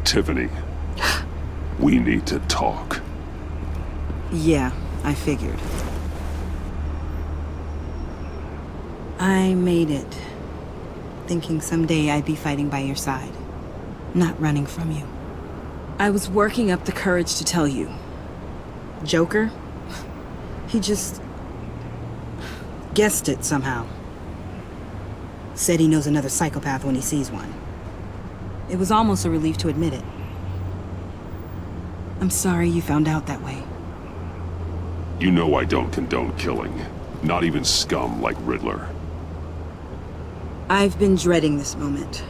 Tiffany, we need to talk. Yeah, I figured. I made it, thinking someday I'd be fighting by your side, not running from you. I was working up the courage to tell you. Joker? He just guessed it somehow. Said he knows another psychopath when he sees one. It was almost a relief to admit it. I'm sorry you found out that way. You know I don't condone killing. Not even scum like Riddler. I've been dreading this moment.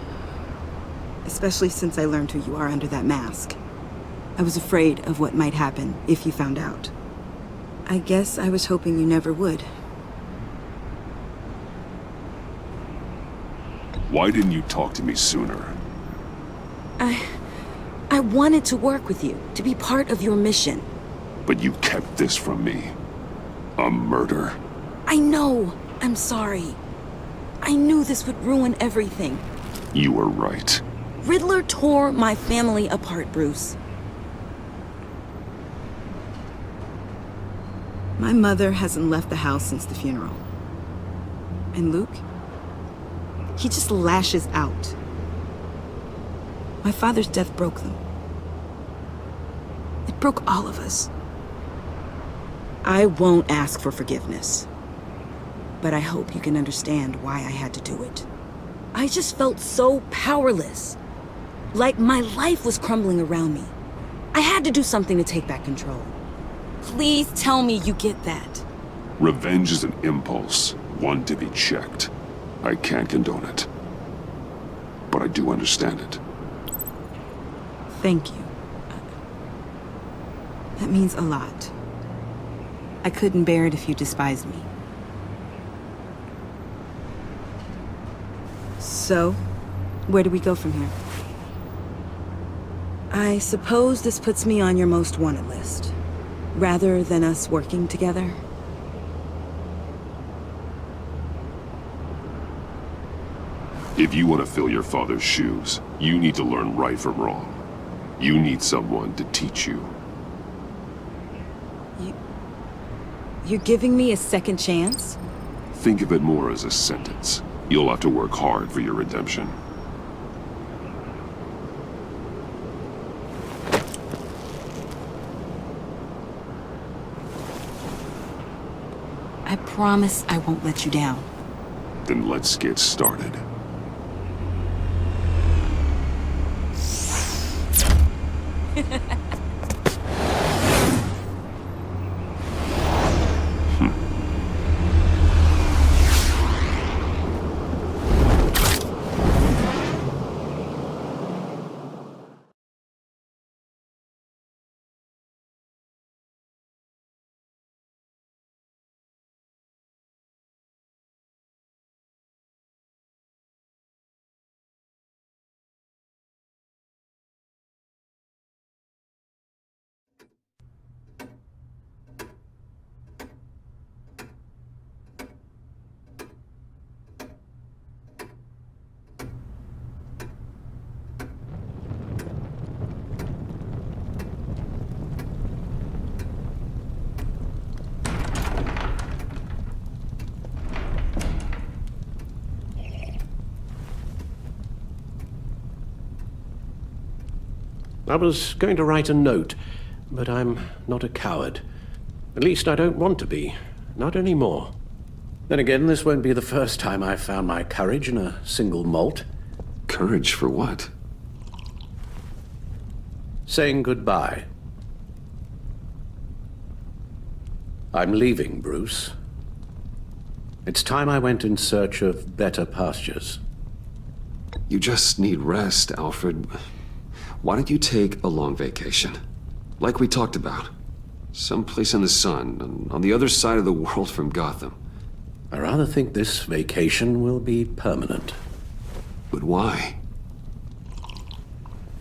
Especially since I learned who you are under that mask. I was afraid of what might happen if you found out. I guess I was hoping you never would. Why didn't you talk to me sooner? I wanted to work with you, to be part of your mission. But you kept this from me. A murder. I know. I'm sorry. I knew this would ruin everything. You were right. Riddler tore my family apart, Bruce. My mother hasn't left the house since the funeral. And Luke? He just lashes out. My father's death broke them. It broke all of us. I won't ask for forgiveness. But I hope you can understand why I had to do it. I just felt so powerless. Like my life was crumbling around me. I had to do something to take back control. Please tell me you get that. Revenge is an impulse, one to be checked. I can't condone it. But I do understand it. Thank you. That means a lot. I couldn't bear it if you despised me. So, where do we go from here? I suppose this puts me on your most wanted list, rather than us working together. If you want to fill your father's shoes, you need to learn right from wrong. You need someone to teach you. You're giving me a second chance? Think of it more as a sentence. You'll have to work hard for your redemption. I promise I won't let you down. Then let's get started. I was going to write a note, but I'm not a coward. At least I don't want to be. Not anymore. Then again, this won't be the first time I've found my courage in a single malt. Courage for what? Saying goodbye. I'm leaving, Bruce. It's time I went in search of better pastures. You just need rest, Alfred. Why don't you take a long vacation? Like we talked about. Someplace in the sun, on the other side of the world from Gotham. I rather think this vacation will be permanent. But why?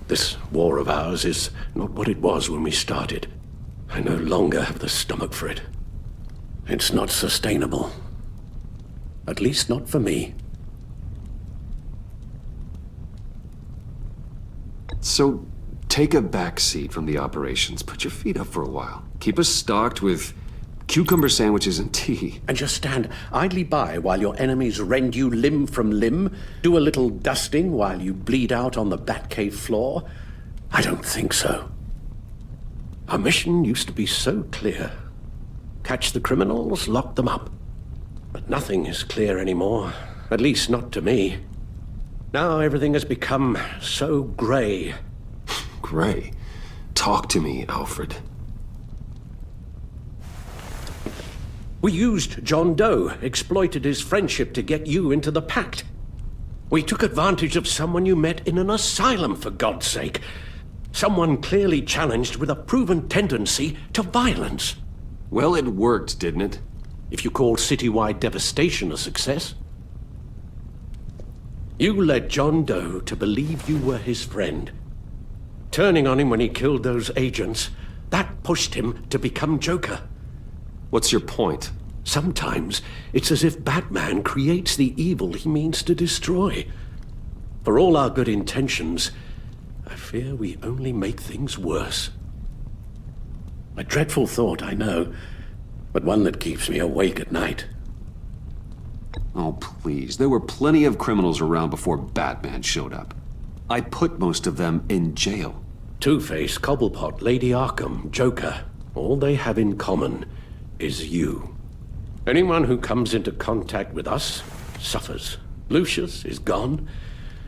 This war of ours is not what it was when we started. I no longer have the stomach for it. It's not sustainable. At least not for me. So, take a back seat from the operations. Put your feet up for a while. Keep us stocked with cucumber sandwiches and tea. And just stand idly by while your enemies rend you limb from limb? Do a little dusting while you bleed out on the Batcave floor? I don't think so. Our mission used to be so clear. Catch the criminals, lock them up. But nothing is clear anymore. At least not to me. Now everything has become so grey. Gray, talk to me, Alfred. We used John Doe, exploited his friendship to get you into the pact. We took advantage of someone you met in an asylum, for God's sake. Someone clearly challenged with a proven tendency to violence. Well, it worked, didn't it? If you call citywide devastation a success. You led John Doe to believe you were his friend. Turning on him when he killed those agents, that pushed him to become Joker. What's your point? Sometimes it's as if Batman creates the evil he means to destroy. For all our good intentions, I fear we only make things worse. A dreadful thought, I know, but one that keeps me awake at night. Oh, please. There were plenty of criminals around before Batman showed up. I put most of them in jail. Two-Face, Cobblepot, Lady Arkham, Joker, all they have in common is you. Anyone who comes into contact with us suffers. Lucius is gone.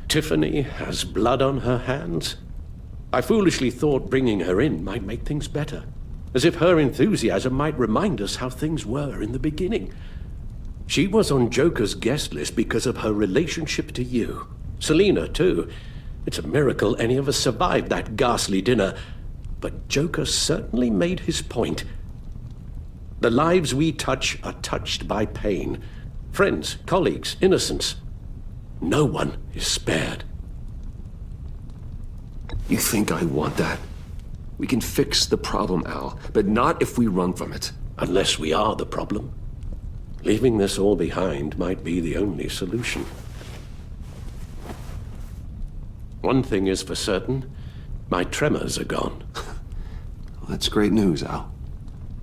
Tiffany has blood on her hands. I foolishly thought bringing her in might make things better, as if her enthusiasm might remind us how things were in the beginning. She was on Joker's guest list because of her relationship to you. Selina, too. It's a miracle any of us survived that ghastly dinner. But Joker certainly made his point. The lives we touch are touched by pain. Friends, colleagues, innocents. No one is spared. You think I want that? We can fix the problem, Al, but not if we run from it. Unless we are the problem. Leaving this all behind might be the only solution. One thing is for certain, my tremors are gone. Well, that's great news, Al.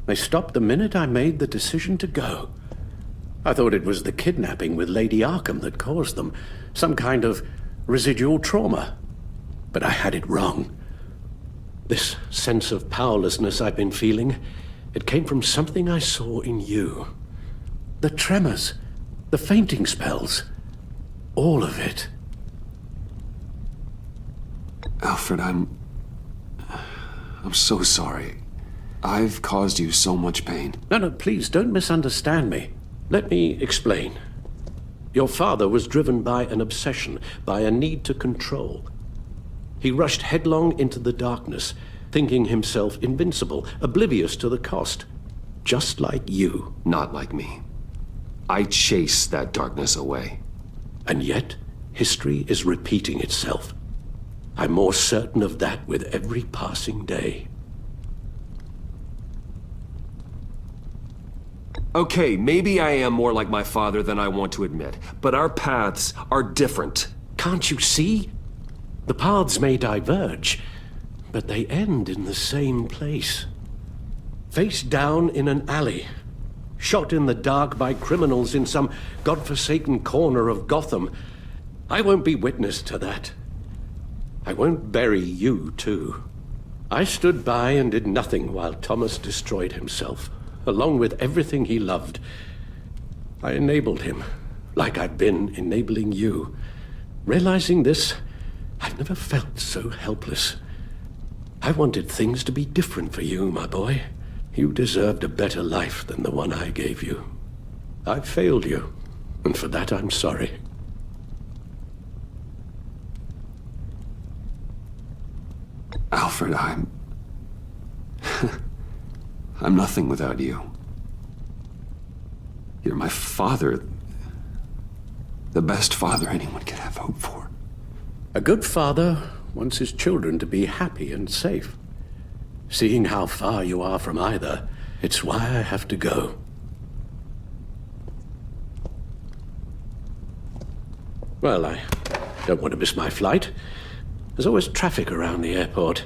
They stopped the minute I made the decision to go. I thought it was the kidnapping with Lady Arkham that caused them, some kind of residual trauma. But I had it wrong. This sense of powerlessness I've been feeling, it came from something I saw in you. The tremors, the fainting spells, all of it. Alfred, I'm so sorry. I've caused you so much pain. No, please don't misunderstand me. Let me explain. Your father was driven by an obsession, by a need to control. He rushed headlong into the darkness, thinking himself invincible, oblivious to the cost. Just like you. Not like me. I chase that darkness away. And yet, history is repeating itself. I'm more certain of that with every passing day. Okay, maybe I am more like my father than I want to admit, but our paths are different. Can't you see? The paths may diverge, but they end in the same place. Face down in an alley, shot in the dark by criminals in some godforsaken corner of Gotham. I won't be witness to that. I won't bury you, too. I stood by and did nothing while Thomas destroyed himself, along with everything he loved. I enabled him, like I've been enabling you. Realizing this, I've never felt so helpless. I wanted things to be different for you, my boy. You deserved a better life than the one I gave you. I failed you, and for that I'm sorry. Alfred, I'm nothing without you. You're my father. The best father anyone could have hope for. A good father wants his children to be happy and safe. Seeing how far you are from either, it's why I have to go. Well, I don't want to miss my flight. There's always traffic around the airport.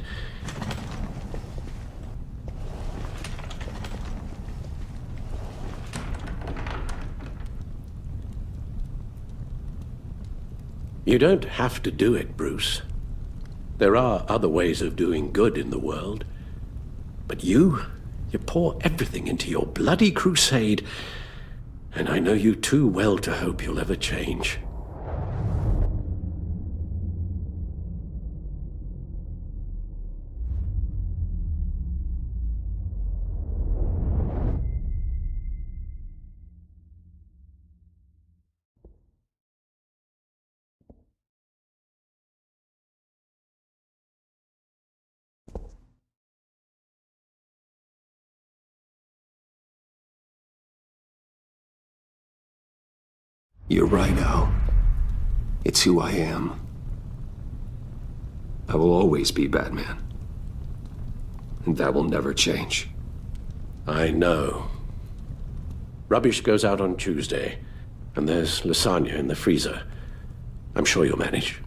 You don't have to do it, Bruce. There are other ways of doing good in the world. But you pour everything into your bloody crusade, and I know you too well to hope you'll ever change. You're right, Al. It's who I am. I will always be Batman. And that will never change. I know. Rubbish goes out on Tuesday, and there's lasagna in the freezer. I'm sure you'll manage.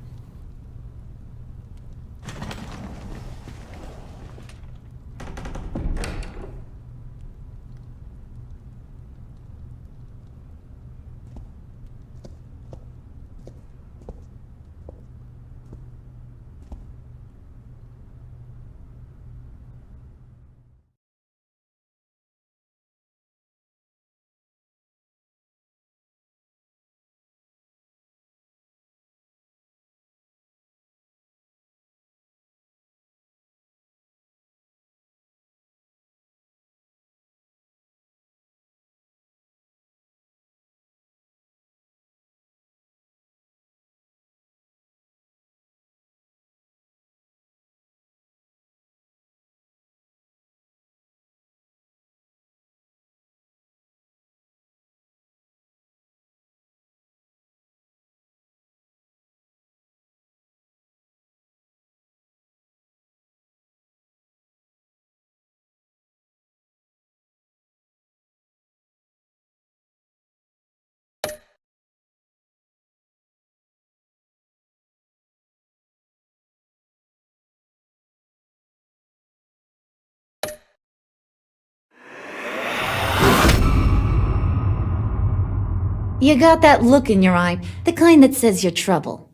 You got that look in your eye, the kind that says you're trouble.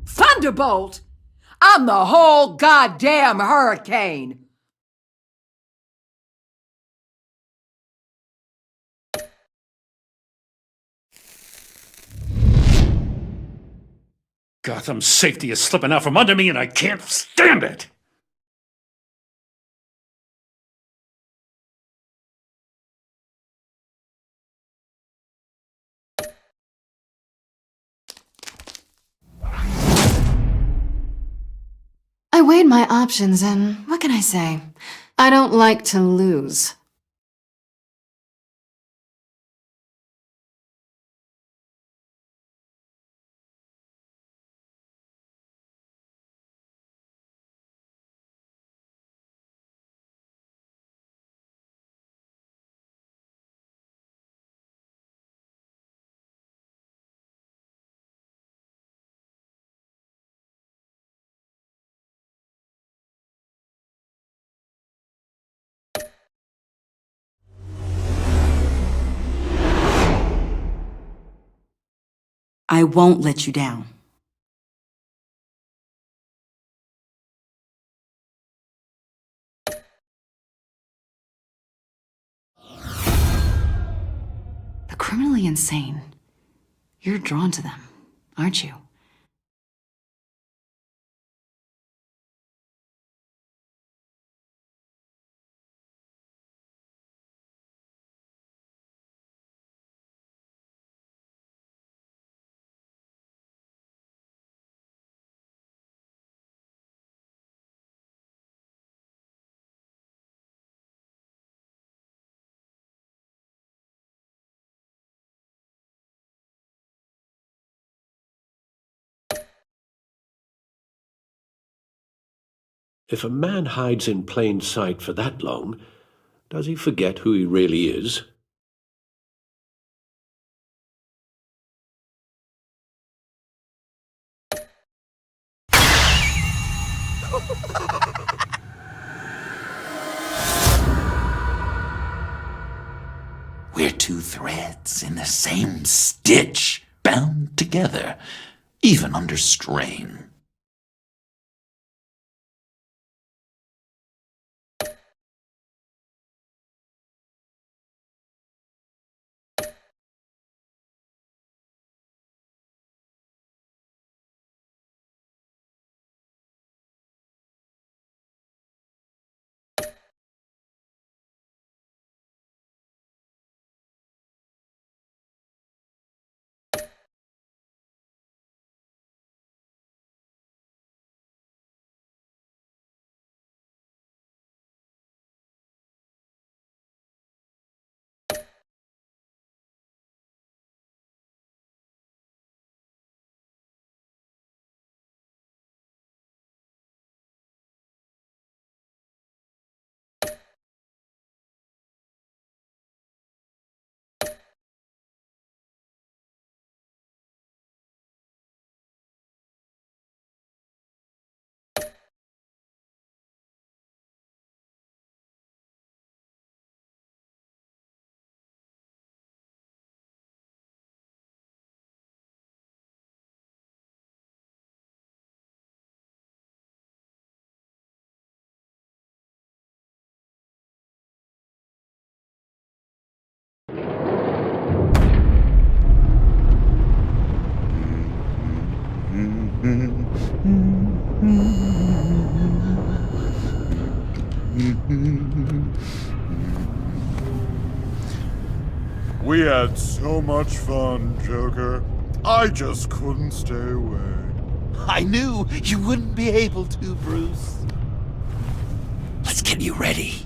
Thunderbolt! I'm the whole goddamn hurricane! Gotham's safety is slipping out from under me and I can't stand it! I weighed my options and what can I say? I don't like to lose. I won't let you down. The criminally insane. You're drawn to them, aren't you? If a man hides in plain sight for that long, does he forget who he really is? We're two threads in the same stitch, bound together, even under strain. We had so much fun, Joker. I just couldn't stay away. I knew you wouldn't be able to, Bruce. Let's get you ready.